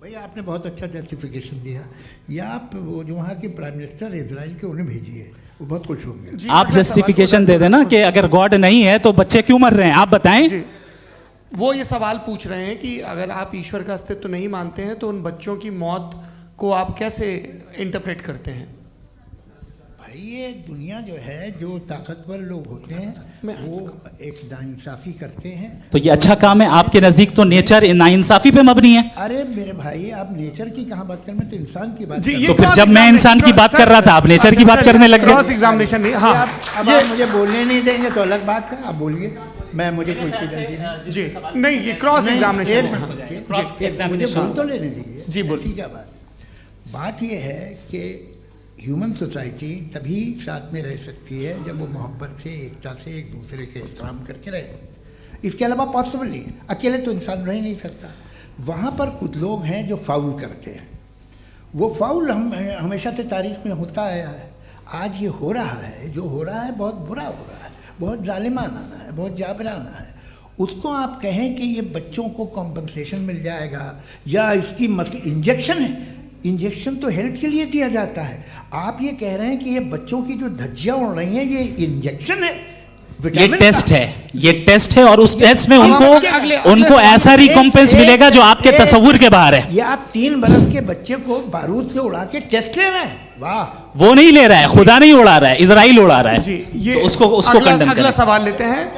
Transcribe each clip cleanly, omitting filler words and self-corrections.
भैया आपने बहुत अच्छा जस्टिफिकेशन दिया। या आप वो जो वहाँ के प्राइम मिनिस्टर इजराइल के उन्हें भेजिए, वो बहुत खुश होंगे। आप जस्टिफिकेशन दे देना कि अगर गॉड नहीं है तो बच्चे क्यों मर रहे हैं, आप बताएं। वो ये सवाल पूछ रहे हैं कि अगर आप ईश्वर का अस्तित्व नहीं मानते हैं तो उन बच्चों की मौत को आप कैसे इंटरप्रेट करते हैं? भाई ये दुनिया जो है, जो ताकतवर लोग होते हैं वो एक नाइंसाफी करते हैं। तो ये अच्छा काम है आपके नजदीक, तो नेचर नाइंसाफी पे मबनी है। अरे मेरे भाई, आप नेचर की कहाँ बात कर रहे हैं, तो इंसान की बात। तो फिर जब मैं इंसान की बात कर रहा था आप नेचर की बात करने लग गए। क्रॉस एग्जामिनेशन नहीं। हाँ, अब आप मुझे बोलने नहीं देंगे तो अलग बात है, आप बोलिए, मैं मुझे कोई जल्दी नहीं। जी नहीं, ये क्रॉस एग्जामिनेशन है। मुझे बोल तो लेने दीजिए। जी बोलिए। क्या बात ये है कि ह्यूमन सोसाइटी तभी साथ में रह सकती है जब वो मोहब्बत से, एकता से, एक दूसरे के एहतराम करके रहे। इसके अलावा पॉसिबल नहीं है, अकेले तो इंसान रह नहीं सकता। वहाँ पर कुछ लोग हैं जो फाउल करते हैं। वो फाउल हमेशा से तारीख में होता आया है। आज ये हो रहा है, जो हो रहा है बहुत बुरा हो रहा है, बहुत जालिमाना है, बहुत जाबराना है। उसको आप कहें कि ये बच्चों को कॉम्पनसेशन मिल जाएगा या इसकी इंजेक्शन है। इंजेक्शन तो हेल्थ के लिए दिया जाता है। आप ये कह रहे हैं कि ये बच्चों की जो धज्जियां उड़ रही हैं ये इंजेक्शन है, ये टेस्ट है, ये टेस्ट है और उस टेस्ट में उनको ऐसा रिकॉम्पेंस मिलेगा जो आपके तस्वुर के बाहर है। ये आप 3 बरस के बच्चे को बारूद से उड़ा के टेस्ट ले रहे हैं। वाह, वो नहीं ले रहा है, खुदा नहीं उड़ा रहा है, इजराइल उड़ा रहा है। जी, ये तो उसको कंडेम अगला सवाल लेते हैं।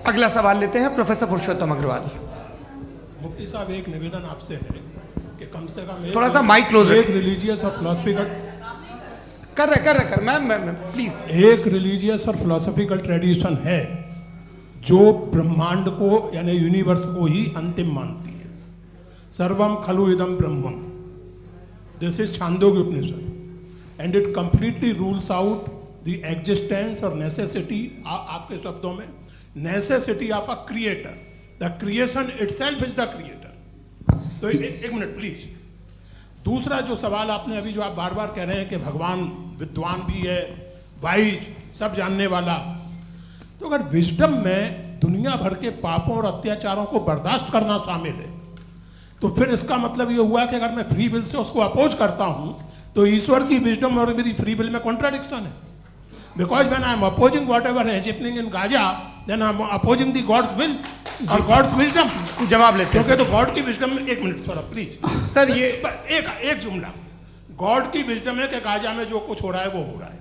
अगला सवाल लेते हैं प्रोफेसर पुरुषोत्तम अग्रवाल। मुफ्ती साहब, एक निवेदन आपसे है कि कम से कम थोड़ा सा माइक क्लोज एक रिलीजियस और फिलोसफिकल कर मैं प्लीज। एक रिलीजियस और फिलोसफिकल ट्रेडिशन है जो ब्रह्मांड को यानी यूनिवर्स को ही अंतिम मानती है। सर्वम खलु इदम ब्रह्मम, this is Chandogya Upanishad and it completely rules out the existence और नेसेसिटी, आपके शब्दों में necessity of a creator. The creation itself is the creator. तो एक मिनट प्लीज। दूसरा जो सवाल आपने अभी, जो आप बार बार कह रहे हैं कि भगवान विद्वान भी है, वाइज, सब जानने वाला, तो अगर विजडम में दुनिया भर के पापों और अत्याचारों को बर्दाश्त करना शामिल है तो फिर इसका मतलब ये हुआ कि अगर मैं फ्री विल से उसको अपोज करता हूं तो ईश्वर की विजडम और मेरी फ्री विल में कॉन्ट्राडिक्शन है। Because when I am opposing whatever is happening in Gaza, then I am opposing the God's will और गॉड्स विजडम। जवाब लेते हैं क्योंकि तो गॉड की विजडम में, एक मिनट सर प्लीज सर, ये एक जुमला, गॉड की विजडम है कि गाजा में जो कुछ हो रहा है वो हो रहा है,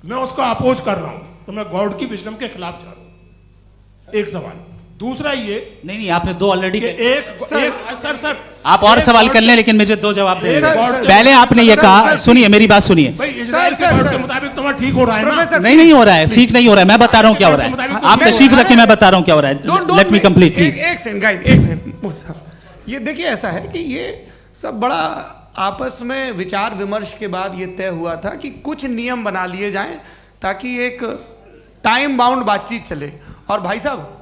मैं उसको अपोज कर रहा हूं तो मैं गॉड की विजडम के खिलाफ जा रहा हूं। एक सवाल। दूसरा ये नहीं, आपने 2 ऑलरेडी। सर आप और सवाल कर लें, लेकिन मुझे 2 जवाब दे। पहले आपने ये कहा, सुनिए मेरी बात सुनिए। इजराइल के गॉड के मुताबिक तुम्हारा ठीक हो रहा है ना? नहीं हो रहा है, ठीक नहीं हो रहा है। मैं बता रहा हूँ क्या हो रहा है, आप तशरीफ रखिए, मैं बता रहा हूँ क्या हो रहा है। Let me complete please. एक सेकंड गाइस, एक सेकंड। ये देखिए, ऐसा है कि ये सब बड़ा आपस में विचार विमर्श के बाद ये तय हुआ था कि कुछ नियम बना लिए जाएं ताकि एक टाइम बाउंड बातचीत चले। और भाई साहब,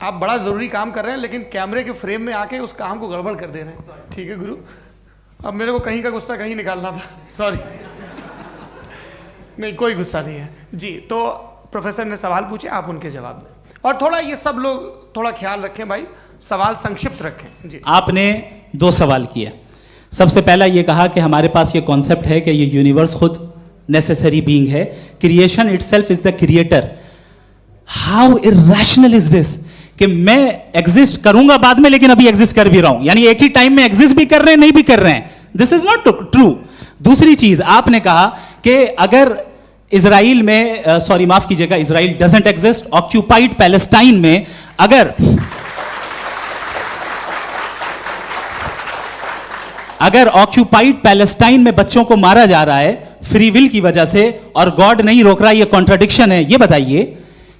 आप बड़ा ज़रूरी काम कर रहे हैं लेकिन कैमरे के फ्रेम में आके उस काम को गड़बड़ कर दे रहे हैं। ठीक है गुरु, अब मेरे को कहीं का गुस्सा कहीं निकालना था, सॉरी। नहीं, कोई गुस्सा नहीं है जी। तो प्रोफेसर ने सवाल पूछे, आप उनके जवाब दें। और थोड़ा ये सब लोग थोड़ा ख्याल रखें भाई, सवाल संक्षिप्त रखें जी। आपने 2 सवाल किए। सबसे पहला ये कहा कि हमारे पास ये कॉन्सेप्ट है कि ये यूनिवर्स खुद नेसेसरी बीइंग है, creation itself is the creator. How irrational is this कि मैं एग्जिस्ट करूंगा बाद में, लेकिन अभी एग्जिस्ट कर भी रहा हूं, यानी एक ही टाइम में एग्जिस्ट भी कर रहे हैं, नहीं भी कर रहे हैं। This is not true. दूसरी चीज आपने कहा कि अगर इजराइल में, सॉरी माफ कीजिएगा, Israel doesn't exist, occupied Palestine में अगर ऑक्यूपाइड पैलेस्टाइन में बच्चों को मारा जा रहा है फ्री विल की वजह से और गॉड नहीं रोक रहा, ये कॉन्ट्रडिक्शन है। ये बताइए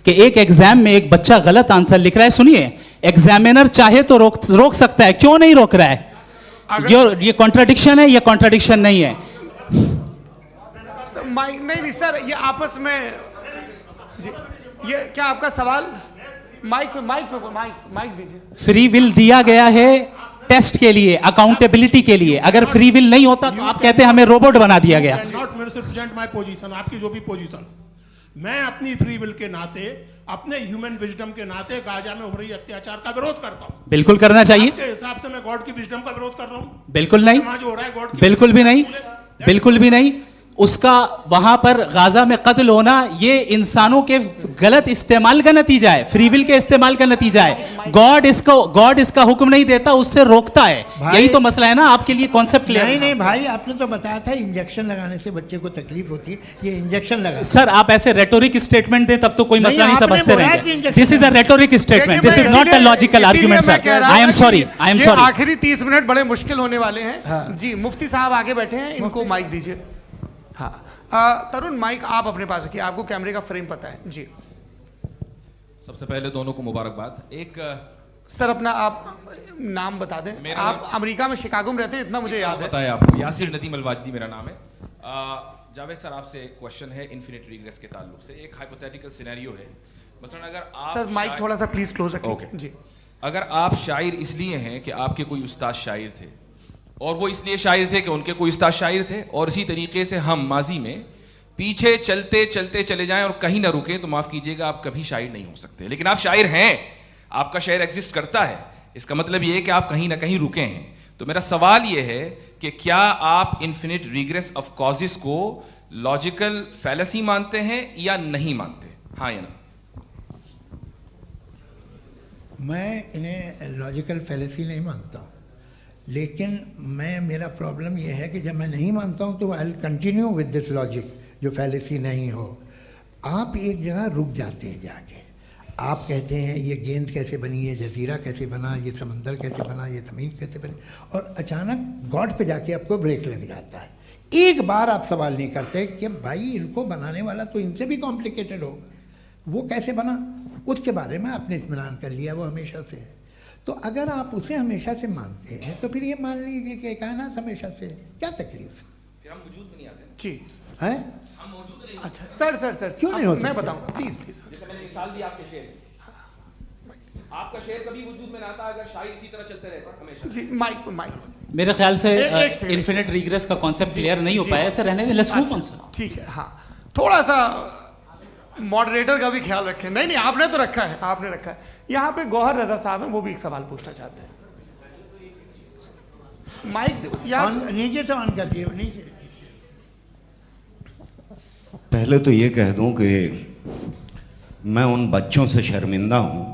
कि एक एग्जाम में एक बच्चा गलत आंसर लिख रहा है, सुनिए, एग्जामिनर चाहे तो रोक सकता है, क्यों नहीं रोक रहा है? ये कॉन्ट्रडिक्शन है, ये कॉन्ट्रडिक्शन नहीं है। माइक नहीं सर, ये आपस में जी, ये क्या आपका सवाल? माइक दीजिए। फ्री विल दिया गया है टेस्ट के लिए, अकाउंटेबिलिटी के लिए। अगर फ्री विल नहीं होता तो आप कहते हैं हमें रोबोट बना दिया गया। नॉट मिसरिप्रेजेंट माय पोजीशन, आपकी जो भी पोजीशन, मैं अपनी फ्री विल के नाते अपने ह्यूमन विजडम के नाते गाजा में हो रही अत्याचार का विरोध करता हूँ। बिल्कुल करना चाहिए। आपके हिसाब से मैं गॉड की विजडम का विरोध कर रहा हूँ? बिल्कुल नहीं, समाज हो रहा है गॉड की बिल्कुल भी नहीं, बिल्कुल भी नहीं। उसका वहां पर गाजा में कत्ल होना ये इंसानों के गलत इस्तेमाल का नतीजा है, फ्री विल के इस्तेमाल का नतीजा है। गॉड इसका हुक्म नहीं देता, उससे रोकता है। यही तो मसला है ना, आपके लिए कॉन्सेप्ट क्लियर नहीं नहीं भाई, आपने तो बताया था इंजेक्शन लगाने से बच्चे को तकलीफ होती है, ये इंजेक्शन लगा। सर आप ऐसे रेटोरिक स्टेटमेंट दें तब तो कोई मसला नहीं समझते रहेंगे। This is a rhetoric statement, this is not a logical argument sir. I am sorry, I am sorry. आखिरी 30 मिनट बड़े मुश्किल होने वाले हैं। जी मुफ्ती साहब आगे बैठे हैं, इनको माइक दीजिए। हाँ तरुण, माइक आप अपने पास रखिए, आपको कैमरे का फ्रेम पता है जी। सबसे पहले दोनों को मुबारकबाद। एक सर अपना आप नाम बता दें। आप अमेरिका में शिकागो में रहते हैं, इतना मुझे याद है। बताया आपको, यासिर नदीम अलवाजदी मेरा नाम है। जावेद सर आपसे एक क्वेश्चन है इन्फिनिट रिग्रेस के ताल्लुक से। एक हाइपोथेटिकल सिनेरियो है, मसलन अगर आप सर माइक थोड़ा सा प्लीज क्लोज रखिए। ओके जी। अगर आप शायर इसलिए हैं कि आपके कोई उस्ताद शायर थे, और वो इसलिए शायर थे कि उनके कोई उस्ताद शायर थे, और इसी तरीके से हम माजी में पीछे चलते चलते चले जाएं और कहीं ना रुकें, तो माफ कीजिएगा आप कभी शायर नहीं हो सकते। लेकिन आप शायर हैं, आपका शायर एग्जिस्ट करता है, इसका मतलब ये है कि आप कहीं ना कहीं रुके हैं। तो मेरा सवाल ये है कि क्या आप इन्फिनिट रिग्रेस ऑफ कॉजेस को लॉजिकल फैलेसी मानते हैं या नहीं मानते? हाँ या ना? मैं इन्हें लॉजिकल फैलेसी नहीं मानता हूँ, लेकिन मेरा प्रॉब्लम यह है कि जब मैं नहीं मानता हूँ तो I will continue with this logic जो फैलेसी नहीं हो। आप एक जगह रुक जाते हैं जाके, आप कहते हैं ये गेंद कैसे बनी, ये जजीरा कैसे बना, ये समंदर कैसे बना, ये ज़मीन कैसे बनी, और अचानक गॉड पे जाके आपको ब्रेक लग जाता है। एक बार आप सवाल नहीं करते कि भाई इनको बनाने वाला तो इनसे भी कॉम्प्लिकेटेड होगा, वो कैसे बना, उसके बारे में आपने इत्मीनान कर लिया, वो हमेशा से है। तो अगर आप उसे हमेशा से मानते हैं तो फिर ये मान लीजिए कि कायनात हमेशा से है, क्या तकलीफ है? फिर हम वजूद में नहीं आते जी हैं? हम मौजूद नहीं। अच्छा सर क्यों नहीं हो मैं सकते? बताऊंगा प्लीज प्लीज। जैसे मैंने मिसाल दी आपके शेर, आपका शेर कभी वजूद में ना आता अगर शायर इसी तरह चलते रहते हमेशा। जी माइक मेरे ख्याल से एक सेकंड। इन्फिनिट रिग्रेस का कॉन्सेप्ट क्लियर नहीं हो पाया, ऐसे रहने दें, लेट्स मूव ऑन सर। ठीक है। हाँ थोड़ा सा मॉडरेटर का भी ख्याल रखें। नहीं आपने तो रखा है, आपने रखा है। यहाँ पे गौहर रजा साहब हैं, वो भी एक सवाल पूछना चाहते हैं। माइक नीचे से ऑन कर दिए, नीचे। पहले तो ये कह दूं कि मैं उन बच्चों से शर्मिंदा हूं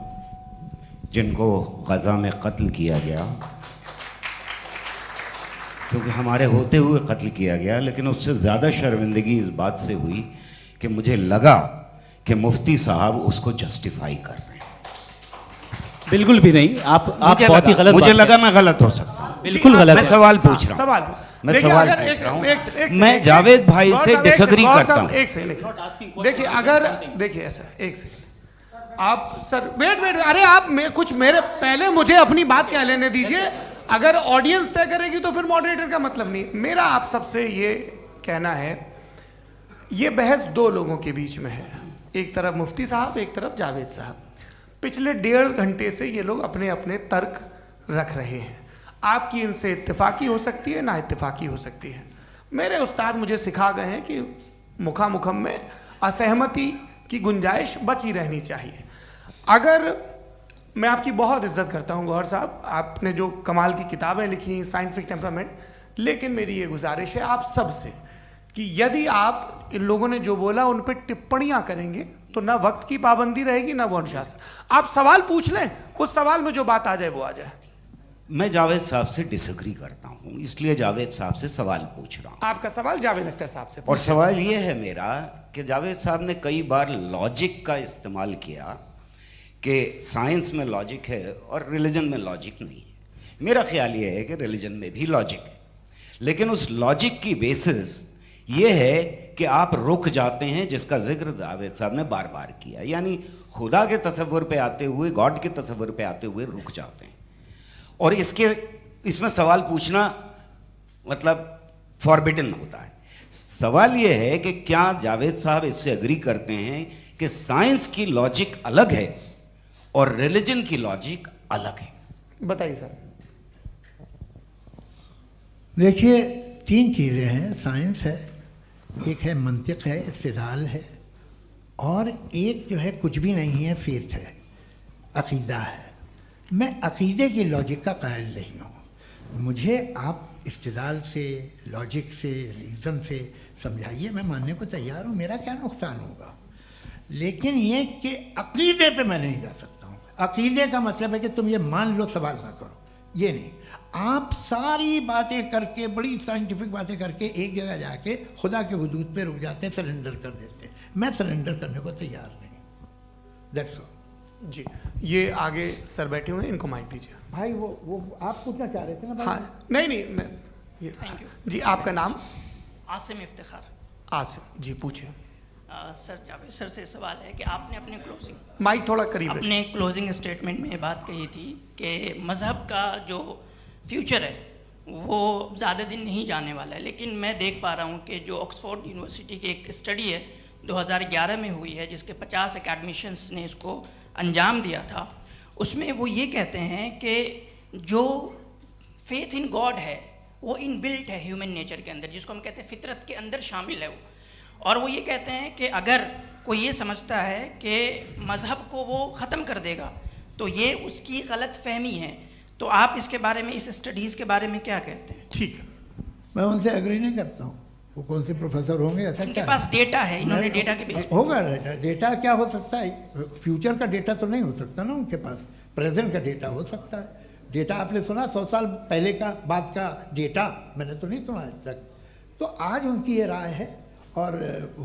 जिनको गज़ा में कत्ल किया गया, क्योंकि हमारे होते हुए कत्ल किया गया। लेकिन उससे ज़्यादा शर्मिंदगी इस बात से हुई कि मुझे लगा कि मुफ्ती साहब उसको जस्टिफाई कर रहे हैं। बिल्कुल भी नहीं, आप बहुत ही गलत। मुझे लगा मैं गलत हो सकता हूँ, बिल्कुल गलत मैं है। सवाल पूछ रहा हूँ, सवाल मैं सवाल पूछ रहा हूँ। मैं जावेद भाई से डिसएग्री करता हूँ। एक सेकंड देखिए, अगर देखिए ऐसा एक सेकंड आप सर वेट अरे आप कुछ मेरे पहले मुझे अपनी बात कह लेने दीजिए। अगर ऑडियंस तय करेगी तो फिर मॉडरेटर का मतलब नहीं। मेरा आप सबसे ये कहना है, ये बहस दो लोगों के बीच में है, एक तरफ मुफ्ती साहब, एक तरफ जावेद साहब। पिछले 1.5 घंटे से ये लोग अपने अपने तर्क रख रहे हैं। आपकी इनसे इत्तेफाकी हो सकती है, ना इत्तेफाकी हो सकती है। मेरे उस्ताद मुझे सिखा गए हैं कि मुखामुखम में असहमति की गुंजाइश बची रहनी चाहिए। अगर मैं आपकी बहुत इज्जत करता हूँ गौहर साहब, आपने जो कमाल की किताबें लिखी, साइंटिफिक टेम्परामेंट, लेकिन मेरी ये गुजारिश है आप सबसे कि यदि आप इन लोगों ने जो बोला उन पर टिप्पणियां करेंगे तो ना वक्त की पाबंदी रहेगी ना वो अनुशासन। आप सवाल पूछ लें, उस सवाल में जो बात आ जाए वो आ जाए। मैं जावेद साहब से डिसएग्री करता हूँ, इसलिए जावेद साहब से सवाल पूछ रहा हूँ। आपका सवाल जावेद अख्तर साहब से। और सवाल ये है मेरा कि जावेद साहब ने कई बार लॉजिक का इस्तेमाल किया कि साइंस में लॉजिक है और रिलीजन में लॉजिक नहीं है। मेरा ख्याल ये है कि रिलीजन में भी लॉजिक है, लेकिन उस लॉजिक की बेसिस ये है कि आप रुक जाते हैं, जिसका जिक्र जावेद साहब ने बार बार किया, यानी खुदा के तसव्वुर पे आते हुए, गॉड के तसव्वुर पे आते हुए रुक जाते हैं। और इसमें सवाल पूछना मतलब फॉरबिडन होता है। सवाल ये है कि क्या जावेद साहब इससे एग्री करते हैं कि साइंस की लॉजिक अलग है और रिलीजन की लॉजिक अलग है? बताइए सर। देखिए 3 चीज़ें हैं, साइंस है, एक है मंतिक है, इस्तिदलाल है, और एक जो है कुछ भी नहीं है, फेथ है, अकीदा है। मैं अकीदे की लॉजिक का कायल नहीं हूँ। मुझे आप इस्तिदलाल से, लॉजिक से, रीज़न से समझाइए, मैं मानने को तैयार हूँ, मेरा क्या नुकसान होगा। लेकिन ये कि अकीदे पे मैं नहीं जा सकता हूँ। अकीदे का मतलब है कि तुम ये मान लो, सवाल ना करो, ये नहीं। आप सारी बातें करके, बड़ी साइंटिफिक बातें करके एक जगह जाके खुदा के वजूद पे रुक जाते हैं, सरेंडर कर देते हैं। मैं सरेंडर करने को तैयार नहीं। That's all. जी, ये आगे सर बैठे हुए हैं, इनको माइक दीजिए। भाई वो आप पूछना चाह रहे थे ना भाई? हाँ, नहीं मैं ये थैंक यू जी। आपका नाम? आसिम इफ्तिखार। आसिफ जी, पूछिए। सर, जावेद सर से सवाल है कि आपने अपने क्लोजिंग माइक थोड़ा करीब रखिए। अपने क्लोजिंग स्टेटमेंट में बात कही थी कि मज़हब का जो फ्यूचर है वो ज़्यादा दिन नहीं जाने वाला है, लेकिन मैं देख पा रहा हूँ कि जो ऑक्सफोर्ड यूनिवर्सिटी की एक स्टडी है 2011 में हुई है, जिसके 50 एकेडमिशियंस ने इसको अंजाम दिया था, उसमें वो ये कहते हैं कि जो फेथ इन गॉड है वो इनबिल्ट है ह्यूमन नेचर के अंदर, जिसको हम कहते हैं फितरत के अंदर शामिल है वो। और वो ये कहते हैं कि अगर कोई ये समझता है कि मज़हब को वो ख़त्म कर देगा तो ये उसकी गलत फहमी है। तो आप इसके बारे में, इस स्टडीज़ के बारे में क्या कहते हैं? ठीक है, मैं उनसे एग्री नहीं करता हूँ। वो कौन से प्रोफेसर होंगे? ऐसा उनके क्या पास डेटा है, इन्होंने डेटा के बेस होगा। डेटा क्या हो सकता है? फ्यूचर का डेटा तो नहीं हो सकता ना उनके पास, प्रेजेंट का डेटा हो सकता है। डेटा आपने सुना 100 साल पहले का बाद का डेटा? मैंने तो नहीं सुना आज तक। तो आज उनकी ये राय है और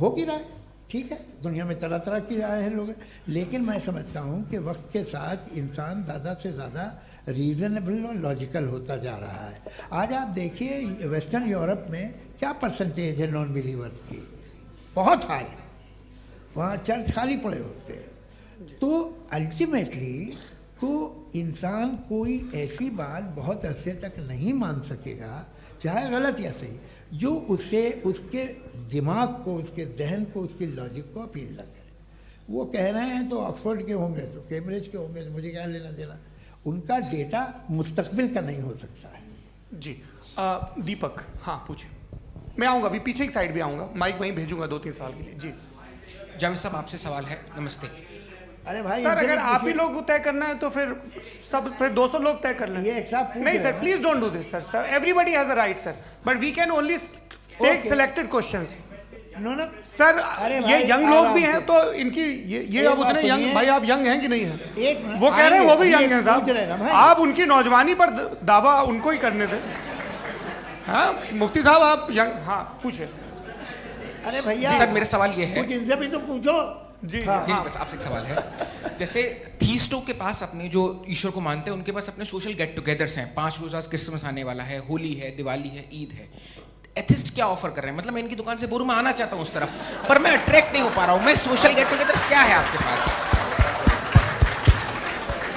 होगी राय, ठीक है। दुनिया में तरह तरह की राय है लोग, लेकिन मैं समझता हूँ कि वक्त के साथ इंसान ज़्यादा से ज़्यादा रीज़नेबल और लॉजिकल होता जा रहा है। आज आप देखिए वेस्टर्न यूरोप में क्या परसेंटेज है नॉन बिलीवर्स की, बहुत हाई। वहाँ चर्च खाली पड़े होते हैं। तो अल्टीमेटली तो इंसान कोई ऐसी बात बहुत अरसे तक नहीं मान सकेगा, चाहे गलत या सही, जो उसे, उसके दिमाग को, उसके जहन को, उसकी लॉजिक को अपील न करे। वो कह रहे हैं तो ऑक्सफोर्ड के होंगे, तो कैम्ब्रिज के होंगे, तो मुझे क्या लेना देना। उनका डेटा मुस्तकबिल का नहीं हो सकता है। जी। दीपक, हाँ पूछिए। मैं आऊँगा, अभी पीछे की साइड भी आऊँगा, माइक वहीं भेजूंगा 2-3 साल के लिए। जी जावेद साहब, आपसे सवाल है। नमस्ते अरे भाई सर, अगर आप ही लोग तय करना है तो फिर 200 लोग तय कर लें। ये एक साथ नहीं sir, please don't do this sir. Everybody has a right sir, but we can only take selected questions. No sir, ये यंग लोग भी हैं तो इनकी ये अब उतने यंग, सुनिए। भाई आप यंग हैं कि नहीं हैं? एक वो कह रहे हैं वो भी यंग हैं पूछ रहे ना साहब। भाई। आप उनकी नौजवानी पर दावा उनको ही करने थे। हाँ मुफ्ती साहब, आप यंग, हाँ पूछे। अरे भैया सर, मेरा सवाल ये है। कुछ इनसे भी तो पूछो जी हाँ। नहीं, बस आपसे एक सवाल है। जैसे थीस्टों के पास, अपने जो ईश्वर को मानते हैं, उनके पास अपने सोशल गेट टुगेदर्स हैं। 5 रोज़ आज क्रिसमस आने वाला है, होली है, दिवाली है, ईद है। एथिस्ट क्या ऑफर कर रहे हैं? मतलब मैं इनकी दुकान से बोलूं, मैं आना चाहता हूं उस तरफ, पर मैं अट्रैक्ट नहीं हो पा रहा हूं। मैं सोशल गेट टुगेदर्स क्या है आपके पास?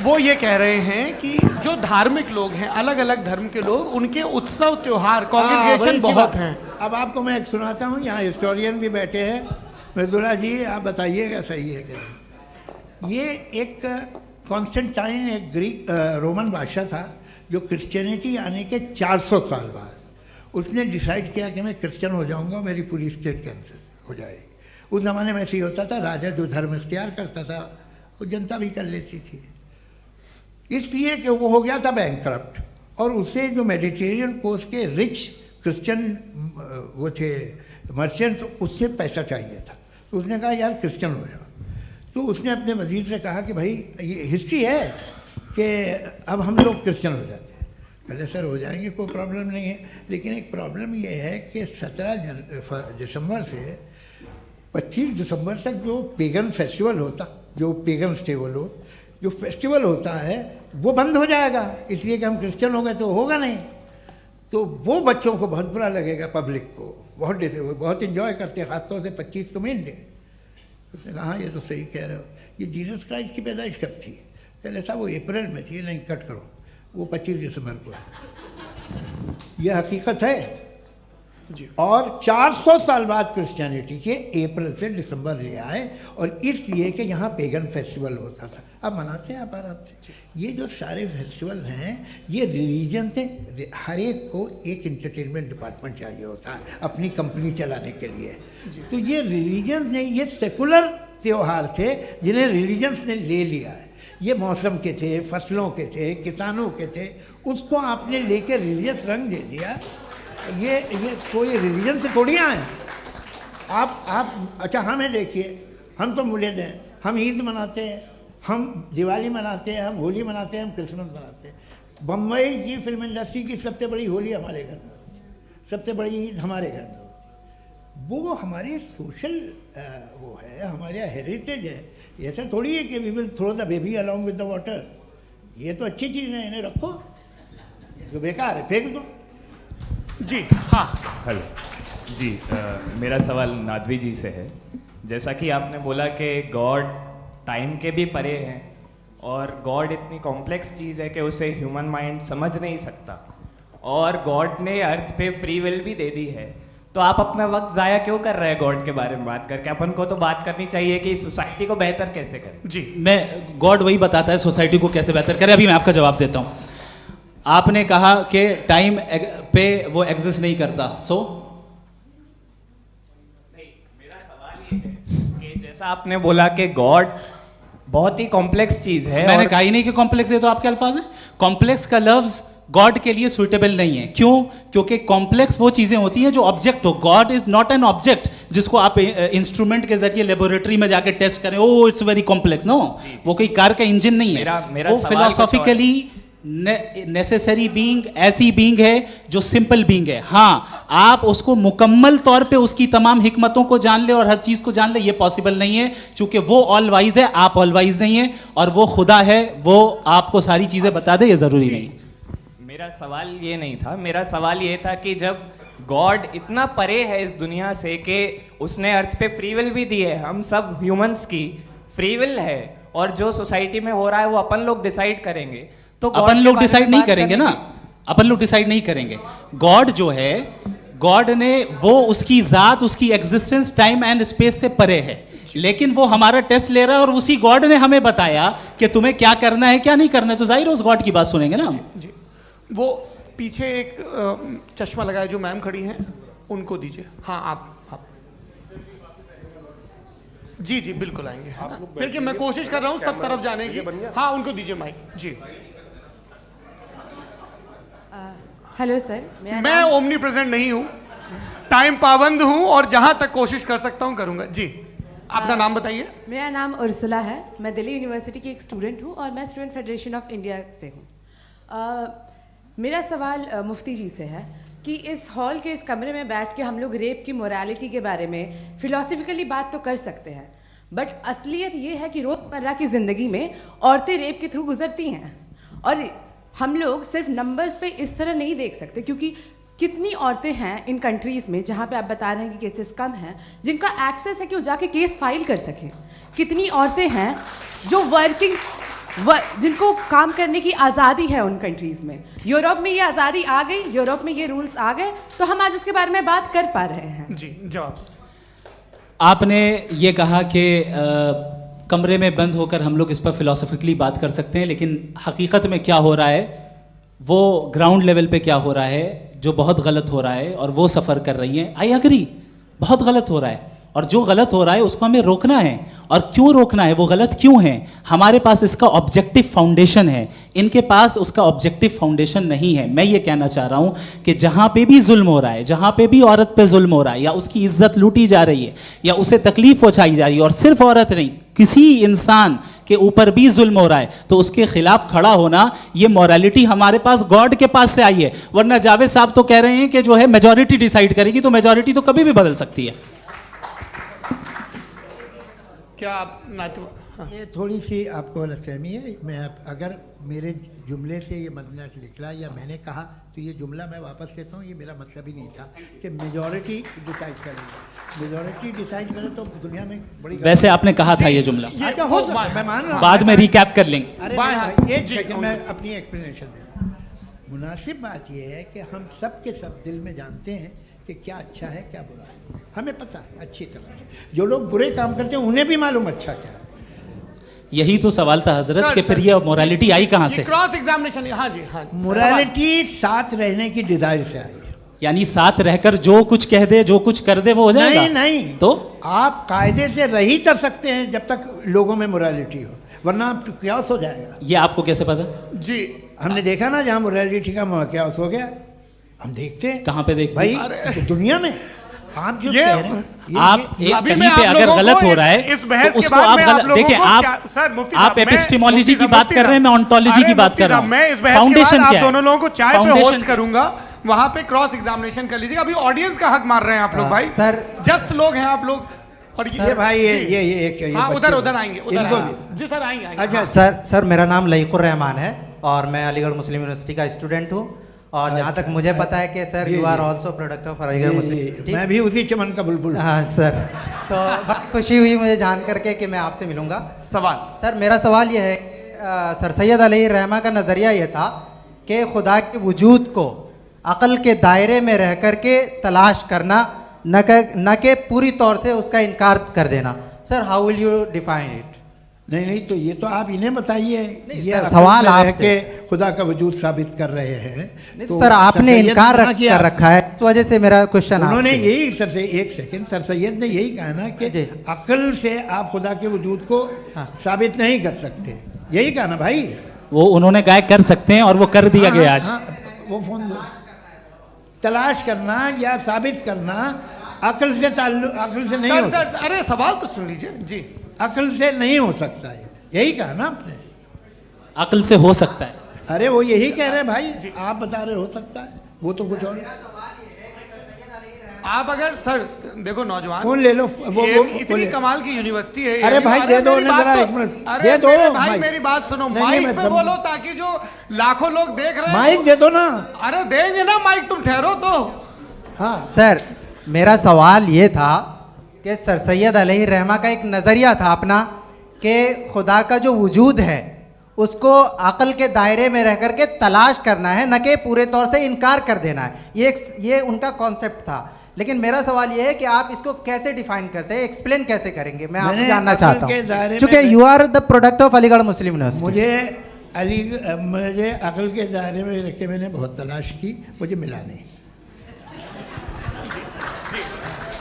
वो ये कह रहे हैं कि जो धार्मिक लोग हैं, अलग अलग धर्म के लोग, उनके उत्सव त्योहार, कॉन्ग्रेगेशन बहुत हैं। अब आपको मैं एक सुनाता हूँ, यहाँ हिस्टोरियन भी बैठे हैं। मृदुला जी, आप बताइएगा सही है क्या? ये एक कॉन्स्टेंटाइन, एक ग्रीक रोमन बादशाह था, जो क्रिश्चियनिटी आने के 400 साल बाद उसने डिसाइड किया कि मैं क्रिश्चियन हो जाऊंगा, मेरी पूरी स्टेट कैंसिल हो जाएगी। उस ज़माने में ऐसे ही होता था, राजा जो धर्म इख्तियार करता था वो जनता भी कर लेती थी। इसलिए कि वो हो गया था बैंकरप्ट, और उसे जो मेडिटेरियन कोस्ट के रिच क्रिश्चियन वो थे मर्चेंट, उससे पैसा चाहिए था। तो उसने कहा यार क्रिश्चियन हो जाओ। तो उसने अपने वजीर से कहा कि भाई ये हिस्ट्री है कि अब हम लोग क्रिश्चियन हो जाते हैं। पहले सर हो जाएंगे, कोई प्रॉब्लम नहीं है, लेकिन एक प्रॉब्लम ये है कि 17 दिसंबर से 25 दिसंबर तक जो पेगन फेस्टिवल होता, जो पेगन्स थे वो लोग, जो फेस्टिवल होता है वो बंद हो जाएगा, इसलिए कि हम क्रिश्चियन हो गए तो होगा नहीं। तो वो बच्चों को बहुत बुरा लगेगा, पब्लिक को बहुत वो बहुत इन्जॉय करते हैं, ख़ासतौर से 25 को मेन डे। उसने कहा हाँ ये तो सही कह रहे हो। ये जीसस क्राइस्ट की पैदाइश कब थी? पहले साहब वो अप्रैल में थी। नहीं, कट करो, वो 25 दिसंबर को है। यह हकीकत है जी। और 400 साल बाद क्रिश्चियनिटी के अप्रैल से दिसंबर ले आए, और इसलिए कि यहाँ पेगन फेस्टिवल होता था। अब मनाते हैं आप आराम से। ये जो सारे फेस्टिवल हैं ये रिलीजन से, हर एक को एक इंटरटेनमेंट डिपार्टमेंट चाहिए होता है अपनी कंपनी चलाने के लिए। तो ये रिलीजन नहीं, ये सेकुलर त्योहार थे जिन्हें रिलीजन्स ने ले लिया है। ये मौसम के थे, फसलों के थे, किसानों के थे, उसको आपने लेके रिलीजियस रंग दे दिया। ये कोई रिलीजन से थोड़ी आए। आप अच्छा हमें देखिए, हम तो मुल्द हैं, हम ईद मनाते हैं, हम दिवाली मनाते हैं, हम होली मनाते हैं, हम क्रिसमस मनाते हैं। बम्बई की फिल्म इंडस्ट्री की सबसे बड़ी होली हमारे घर में, सबसे बड़ी ईद हमारे घर में। वो हमारी सोशल वो है, हमारा हेरिटेज है। ऐसा थोड़ी है कि we will throw the baby along with the water. ये तो अच्छी चीज़ है, इन्हें रखो, जो बेकार है फेंक दो। जी हाँ, हेलो जी, मेरा सवाल नादवी जी से है। जैसा कि आपने बोला कि गॉड टाइम के भी परे हैं और गॉड इतनी कॉम्प्लेक्स चीज़ है कि उसे ह्यूमन माइंड समझ नहीं सकता, और गॉड ने अर्थ पे फ्री विल भी दे दी है, तो आप अपना वक्त ज़ाया क्यों कर रहे हैं गॉड के बारे में बात करके? अपन को तो बात करनी चाहिए कि सोसाइटी को बेहतर कैसे करें। जी मैं गॉड वही बताता है सोसाइटी को कैसे बेहतर करे। अभी मैं आपका जवाब देता हूँ। आपने कहा कि टाइम पे वो एग्जिस्ट नहीं करता, सो मेरा सवाल ये है कि जैसा आपने बोला कि गॉड बहुत ही कॉम्प्लेक्स चीज़ है, मैंने कहा ही नहीं कि कॉम्प्लेक्स है, तो आपके अल्फाज हैं। कॉम्प्लेक्स का लफ्ज गॉड के लिए सुइटेबल नहीं है। क्यों? क्योंकि कॉम्प्लेक्स वो चीजें होती हैं जो ऑब्जेक्ट हो। God is not an object जिसको आप इंस्ट्रूमेंट के जरिए लेबोरेटरी में जाके टेस्ट करें, oh it's very complex. No, वो कोई कार का इंजन नहीं है। मेरा वो फिलोसॉफिकली नेसेसरी बीइंग ऐसी बीइंग है जो सिंपल बीइंग है। हाँ, आप उसको मुकम्मल तौर पे उसकी तमाम हिकमतों को जान ले और हर चीज को जान ले, ये पॉसिबल नहीं है, क्योंकि वो ऑल वाइज है, आप ऑल वाइज नहीं है, और वो खुदा है, वो आपको सारी चीजें बता दे, ये जरूरी नहीं। मेरा सवाल ये नहीं था, मेरा सवाल ये था कि जब गॉड इतना परे है इस दुनिया से कि उसने अर्थ पे फ्री विल भी दी है, हम सब ह्यूमंस की फ्री विल है, और जो सोसाइटी में हो रहा है वो अपन लोग डिसाइड करेंगे, तो अपन लोग डिसाइड नहीं करेंगे ना, अपन लोग डिसाइड नहीं करेंगे। गॉड जो है, गॉड ने वो उसकी जात, उसकी एग्जिस्टेंस टाइम एंड स्पेस से परे है, लेकिन वो हमारा टेस्ट ले रहा है और उसी गॉड ने हमें बताया कि तुम्हें क्या करना है क्या नहीं करना है, तो जाहिर है उस गॉड की बात सुनेंगे ना हम। जी वो पीछे एक चश्मा लगाए जो मैम खड़ी हैं, उनको दीजिए। हाँ आप जी जी बिल्कुल आएंगे। देखिए मैं कोशिश कर रहा हूँ सब तरफ जाने की। हाँ उनको दीजिए माइक। जी हेलो सर, मैं ओमनी प्रेजेंट नहीं हूँ, टाइम पाबंद हूँ, और जहाँ तक कोशिश कर सकता हूँ करूँगा। जी अपना नाम बताइए। मेरा नाम उर्सुला है, मैं दिल्ली यूनिवर्सिटी की एक स्टूडेंट हूँ और मैं स्टूडेंट फेडरेशन ऑफ इंडिया से हूँ। मेरा सवाल मुफ्ती जी से है कि इस हॉल के इस कमरे में बैठ के हम लोग रेप की मोरालिटी के बारे में फिलोसफिकली बात तो कर सकते हैं, बट असलियत ये है कि रोज़मर्रा की ज़िंदगी में औरतें रेप के थ्रू गुजरती हैं, और हम लोग सिर्फ नंबर्स पे इस तरह नहीं देख सकते, क्योंकि कितनी औरतें हैं इन कंट्रीज़ में जहाँ पे आप बता रहे हैं कि केसेस कम हैं, जिनका एक्सेस है कि वो जाके केस फाइल कर सकें। कितनी औरतें हैं जो जिनको काम करने की आज़ादी है उन कंट्रीज़ में। यूरोप में ये आज़ादी आ गई, यूरोप में ये रूल्स आ गए, तो हम आज उसके बारे में बात कर पा रहे हैं। जी जवाब। आपने ये कहा कि कमरे में बंद होकर हम लोग इस पर फिलोसफिकली बात कर सकते हैं, लेकिन हकीकत में क्या हो रहा है, वो ग्राउंड लेवल पे क्या हो रहा है, जो बहुत गलत हो रहा है, और वो सफ़र कर रही हैं। आई एग्री, बहुत गलत हो रहा है, और जो गलत हो रहा है उसको हमें रोकना है। और क्यों रोकना है, वो गलत क्यों है? हमारे पास इसका ऑब्जेक्टिव फाउंडेशन है, इनके पास उसका ऑब्जेक्टिव फाउंडेशन नहीं है। मैं ये कहना चाह रहा हूँ कि जहाँ पे भी जुल्म हो रहा है, जहाँ पे भी औरत पे जुल्म हो रहा है, या उसकी इज्जत लूटी जा रही है, या उसे तकलीफ पहुँचाई जा रही है, और सिर्फ औरत नहीं, किसी इंसान के ऊपर भी जुल्म हो रहा है, तो उसके खिलाफ खड़ा होना, ये मॉरलिटी हमारे पास गॉड के पास से आई है। वरना जावेद साहब तो कह रहे हैं कि जो है मेजॉरिटी डिसाइड करेगी, तो मेजॉरिटी तो कभी भी बदल सकती है। क्या आप हाँ। ये थोड़ी सी आपको गलतफहमी है। मैं अगर मेरे जुमले से ये मतलब निकला या मैंने कहा, तो ये जुमला मैं वापस लेता हूँ, ये मेरा मतलब ही नहीं था कि मेजॉरिटी डिसाइड करेंगे। मेजॉरिटी डिसाइड करे तो दुनिया में बड़ी, वैसे आपने कहा था ये जुमला। अच्छा हो, मैं मान रहा हूँ, बाद में रिकैप कर लेंगे। अरे एक सेकंड मैं अपनी एक्सप्लेनेशन दे रहा हूँ। मुनासिब बात यह है कि हम सब के सब दिल में जानते हैं कि क्या अच्छा है क्या बुरा है, हमें पता है अच्छी तरह से। जो लोग बुरे काम करते हैं उन्हें भी मालूम अच्छा क्या है। यही तो सवाल था हजरत कि फिर ये मोरालिटी आई कहाँ से? Cross examination. हाँ जी हाँ। मोरालिटी साथ रहने की डिजायर से आई है। यानी साथ रहकर जो कुछ कह दे, जो कुछ कर दे, वो हो जाएगा? नहीं नहीं, तो आप कायदे से रह ही कर सकते हैं जब तक लोगों में मोरालिटी हो, वरना क्यास हो जाएगा। ये आपको कैसे पता? जी हमने देखा ना जहाँ मोरालिटी का क्यास हो गया, हम देखते हैं। कहाँ पे देखते भाई हैं? दुनिया में आप जो ये- कह रहे हैं आप एक अभी कहीं मैं पे आप अगर लोगों गलत को हो रहा है इस बहस तो के उसको बाद आप में गलत लोगों देखिए। को आप सर मुफ्ती आप साहब, मैं- एपिस्टेमोलॉजी मुफ्ती की साहब, बात मुफ्ती कर रहे हैं, मैं साहब, ऑन्टोलॉजी अरे की बात मुफ्ती कर रहा साहब, हूँ। मैं इस बहस के फाउंडेशन बाद क्या आप है? दोनों लोगों को चाय पे फाउंडेशन होस्ट करूंगा, वहां पे क्रॉस एग्जामिनेशन कर लीजिएगा। अभी ऑडियंस का हक मार रहे हैं आप लोग भाई, सर जस्ट लोग हैं आप लोग। और ये भाई ये एक हाँ बच्चे उधर को- उधर आएंगे, उधर इनको आएंगे। भी। जी सर आएंगे आएंगे। अच्छा सर मेरा नाम लईकुर रहमान है और मैं अलीगढ़ मुस्लिम यूनिवर्सिटी का स्टूडेंट हूँ। और जहाँ तक मुझे पता है कि sir you are also product of Aligarh Muslim University. मैं भी उसी चमन का बुलबुल हूँ। हाँ सर, तो बड़ी खुशी हुई मुझे जान करके कि मैं आपसे मिलूंगा। सवाल सर मेरा सवाल ये है, सर सैयद अलैहि रहमा का नज़रिया ये था कि खुदा के वजूद को अक़ल के दायरे में रह कर के तलाश करना, न कि पूरी तौर से उसका इनकार कर देना। Sir how will you define it? नहीं तो ये तो आप इन्हें बताइए। ये सर, अक़ल सवाल में रह आपसे। के खुदा का वजूद साबित कर रहे हैं। तो सर आपने सैयद इनकार ने किया। कर रखा है, इस वजह से मेरा क्वेश्चन उन्होंने यही सर से एक सेकंड, सर सैयद ने यही कहा ना कि अक़ल से आप खुदा के वजूद को साबित नहीं कर सकते, यही कहा ना भाई। वो उन्होंने कहा कर सकते हैं और वो कर दिया गया आज। वो फोन दो। तलाश करना या साबित करना अक़ल से अक़ल से नहीं सर हो सर सकता। अरे सवाल तो सुन लीजिए जी। अक़ल से नहीं हो सकता है, यही कहा ना आपने। अकल से हो सकता है। अरे वो यही कह रहे हैं भाई, आप बता रहे हो सकता है, वो तो कुछ और। आप अगर सर देखो नौजवान फोन ले लो, इतनी कमाल की यूनिवर्सिटी है। अरे भाई दे दो मेरी उन्हें बात जरा तो- एक मिनट, अरे दे दो मेरे भाई माइक। मेरी बात सुनो, नहीं, माइक मैं पे समझ- बोलो ताकि जो लाखों लोग देख रहे हैं माइक दे दो ना। अरे देंगे ना माइक, तुम ठहरो तो। हाँ सर मेरा सवाल ये था कि सर सैयद अलैहि रहमा का एक नज़रिया था अपना कि खुदा का जो वजूद है उसको अक़ल के दायरे में रह कर के तलाश करना है, न कि पूरे तौर से इनकार कर देना है। ये उनका कॉन्सेप्ट था। लेकिन मेरा सवाल ये है कि आप इसको कैसे डिफाइन करते हैं, एक्सप्लेन कैसे करेंगे? मैं आपसे जानना चाहता हूँ, क्योंकि you are the product of Aligarh Muslim University. मुझे अक़ल के दायरे में रख के मैंने बहुत तलाश की, मुझे मिला नहीं।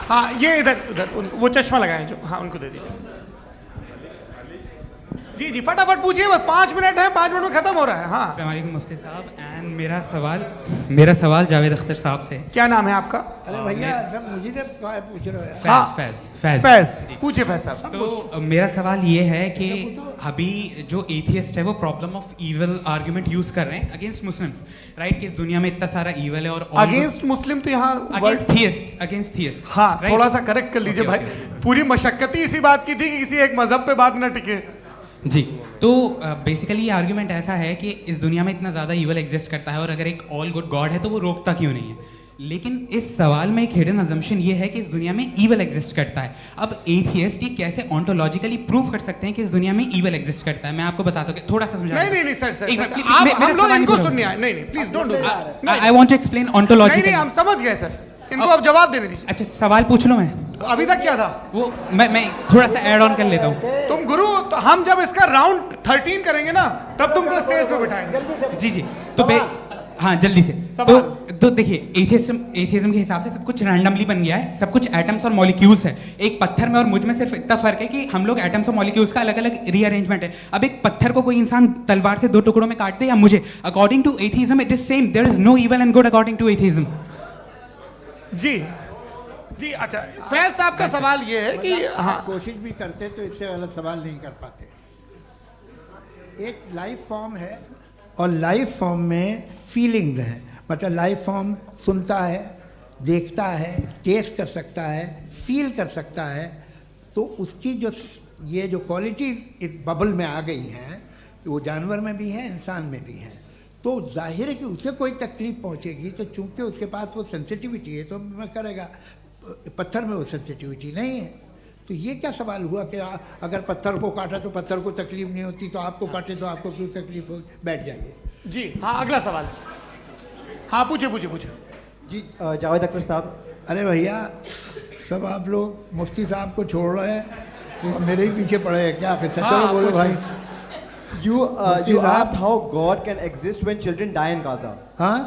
हाँ ये इधर उधर वो चश्मा लगाए जो, हाँ उनको दे दीजिए। जी जी फटाफट पूछिए, बस 5 मिनट है, 5 मिनट में खत्म हो रहा है। हाँ अस्सलाम वालेकुम मुफ्ती साहब। एंड मेरा सवाल जावेद अख्तर साहब से। क्या नाम है आपका? अरे भैया सब मुझे तो पूछ रहे हो। फैज पूछिए फैज साहब। तो मेरा सवाल ये है कि अभी जो एथियस्ट है वो problem of evil argument use कर रहे हैं अगेंस्ट मुस्लिम्स, राइट? कि इस दुनिया में इतना सारा ईवल है और अगेंस्ट मुस्लिम तो यहाँ अगेंस्ट थियस्ट। हाँ थोड़ा सा करेक्ट कर लीजिए भाई, पूरी मशक्कत ही इसी बात की थी कि किसी एक मजहब पे बात ना टिके। जी तो बेसिकली ये आर्ग्यूमेंट ऐसा है कि इस दुनिया में इतना ज़्यादा ईवल एग्जिस्ट करता है और अगर एक ऑल गुड गॉड है तो वो रोकता क्यों नहीं है? लेकिन इस सवाल में एक हिडन अजम्पशन ये है कि इस दुनिया में ईवल एग्जिस्ट करता है। अब एथियस्ट ये कैसे ऑन्टोलॉजिकली प्रूव कर सकते हैं कि इस दुनिया में ईवल एग्जिस्ट करता है? मैं आपको बताता हूँ, थोड़ा सा समझा। नहीं सर आप हम लोग इनको सुनने आए। नहीं please don't do that. I want to explain ontologically. नहीं हम समझ गए सर, इनको अब जवाब देने दीजिए। अच्छा सवाल पूछ लो। मैं अभी तक क्या था वो मैं थोड़ा सा ऐड ऑन कर लेता हूँ। तुम गुरु, तो हम जब इसका राउंड 13 करेंगे ना तब तुमको स्टेज पे बिठाएंगे। जी तो हाँ जल्दी से। तो देखिए एथियज्म के हिसाब से सब कुछ रैंडमली बन गया है, सब कुछ एटम्स और मॉलिक्यूल्स है। एक पत्थर में और मुझ में सिर्फ इतना फर्क है कि हम लोग एटम्स और मॉलिक्यूल्स का अलग अलग रीअरेंजमेंट है। अब एक पत्थर को कोई इंसान तलवार से 2 टुकड़ों में काट दे या मुझे, according to atheism it is same. There is no evil and good according to atheism. जी अच्छा फैज साहब का सवाल ये है कि हाँ कोशिश भी करते तो इससे गलत सवाल नहीं कर पाते। एक लाइफ फॉर्म है और लाइफ फॉर्म में फीलिंग्स हैं, मतलब लाइफ फॉर्म सुनता है, देखता है, टेस्ट कर सकता है, फील कर सकता है। तो उसकी जो ये जो क्वालिटी इस बबल में आ गई हैं वो जानवर में भी है, इंसान में भी है। तो जाहिर है कि उसे कोई तकलीफ पहुंचेगी, तो चूंकि उसके पास वो सेंसिटिविटी है तो मैं करेगा। पत्थर में वो सेंसिटिविटी नहीं है। तो ये क्या सवाल हुआ कि अगर पत्थर को काटा तो पत्थर को तकलीफ नहीं होती, तो आपको काटे तो आपको क्यों तकलीफ हो? बैठ जाइए। जी हाँ अगला सवाल। हाँ पूछे जी जावेद अख्तर साहब। अरे भैया सब आप लोग मुफ्ती साहब को छोड़ रहे हैं, तो मेरे ही पीछे पड़े हैं क्या? फिर चलो बोलो भाई। You asked how God can exist when children die in Gaza. हाँ?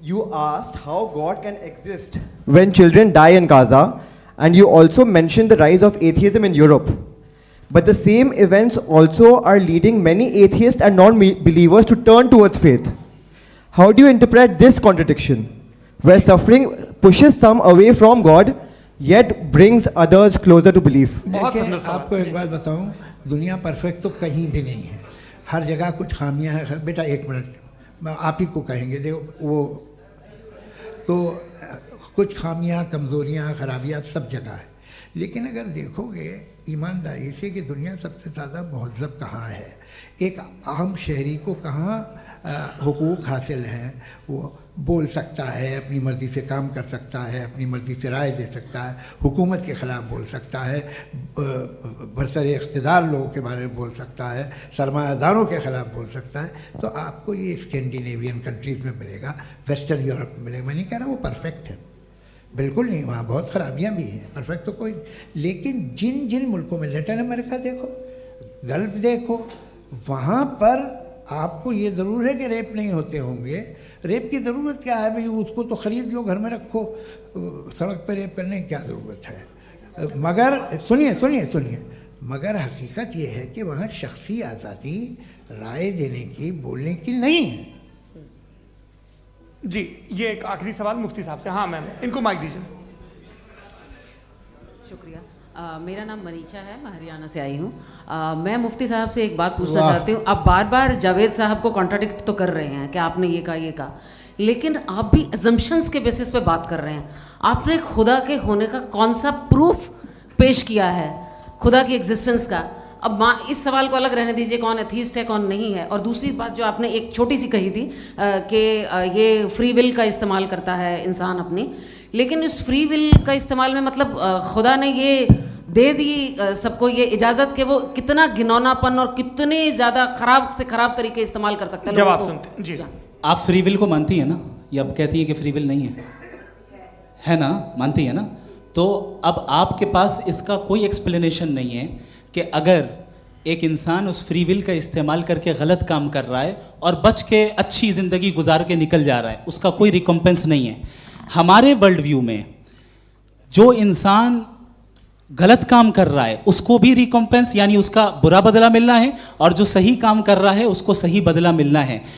You asked how God can exist when children die in Gaza, and you also mentioned the rise of atheism in Europe. But the same events also are leading many atheists and non-believers to turn towards faith. How do you interpret this contradiction, where suffering pushes some away from God, yet brings others closer to belief? देखिए, आपको एक बात बताऊं, दुनिया perfect तो कहीं भी नहीं है, हर जगह कुछ खामियां हैं। बेटा एक मिनट, मैं आप ही को कहेंगे, देखो वो तो कुछ खामियां, कमज़ोरियां, खराबियां सब जगह है। लेकिन अगर देखोगे ईमानदारी से कि दुनिया सबसे ज़्यादा महज़ब कहाँ है, एक आम शहरी को कहाँ हुकूक हासिल हैं, वो बोल सकता है, अपनी मर्ज़ी से काम कर सकता है, अपनी मर्ज़ी से राय दे सकता है, हुकूमत के ख़िलाफ़ बोल सकता है, बरसरे इक़्तिदार लोगों के बारे में बोल सकता है, सरमायादारों के ख़िलाफ़ बोल सकता है। तो आपको ये स्कैंडिनेवियन कंट्रीज़ में मिलेगा, वेस्टर्न यूरोप में मिलेगा। मैं नहीं कह रहा वो परफेक्ट है, बिल्कुल नहीं, वहाँ बहुत ख़राबियाँ भी हैं, परफेक्ट तो कोई। लेकिन जिन जिन मुल्कों में, लैटिन अमेरिका देखो, गल्फ़ देखो, वहाँ पर आपको ये ज़रूर है कि रेप नहीं होते होंगे। रेप की ज़रूरत क्या है भाई, उसको तो ख़रीद लो, घर में रखो, सड़क पर रेप करने की क्या ज़रूरत है। मगर सुनिए सुनिए सुनिए, मगर हकीकत ये है कि वहाँ शख्सी आज़ादी राय देने की, बोलने की नहीं है। जी, ये एक आखिरी सवाल मुफ्ती साहब से। हाँ मैम, इनको माइक दीजिए। शुक्रिया। मेरा नाम मनीषा है, मैं हरियाणा से आई हूँ। मैं मुफ्ती साहब से एक बात पूछना चाहती हूँ। आप बार बार जावेद साहब को कॉन्ट्राडिक्ट तो कर रहे हैं कि आपने ये कहा, लेकिन आप भी अजम्पशंस के बेसिस पे बात कर रहे हैं। आपने खुदा के होने का कौन सा प्रूफ पेश किया है, खुदा की एग्जिस्टेंस का? अब इस सवाल को अलग रहने दीजिए, कौन एथीस्ट है कौन नहीं है। और दूसरी बात जो आपने एक छोटी सी कही थी कि ये फ्री विल का इस्तेमाल करता है इंसान अपनी, लेकिन इस फ्री विल का इस्तेमाल में मतलब खुदा ने ये दे दी सबको ये इजाज़त कि वो कितना घिनौनापन और कितने ज़्यादा ख़राब से ख़राब तरीके इस्तेमाल कर सकते हैं। जवाब सुनते जी। आप फ्री विल को मानती हैं ना, या अब कहती हैं कि फ्री विल नहीं है ना, मानती है ना? तो अब आपके पास इसका कोई एक्सप्लेनेशन नहीं है कि अगर एक इंसान उस फ्री विल का इस्तेमाल करके गलत काम कर रहा है और बच के अच्छी ज़िंदगी गुजार के निकल जा रहा है, उसका कोई रिकम्पेंस नहीं है। हमारे वर्ल्ड व्यू में जो इंसान गलत काम कर रहा है उसको भी रिकम्पेंस यानी उसका बुरा बदला मिलना है, और जो सही काम कर रहा है उसको सही बदला मिलना है।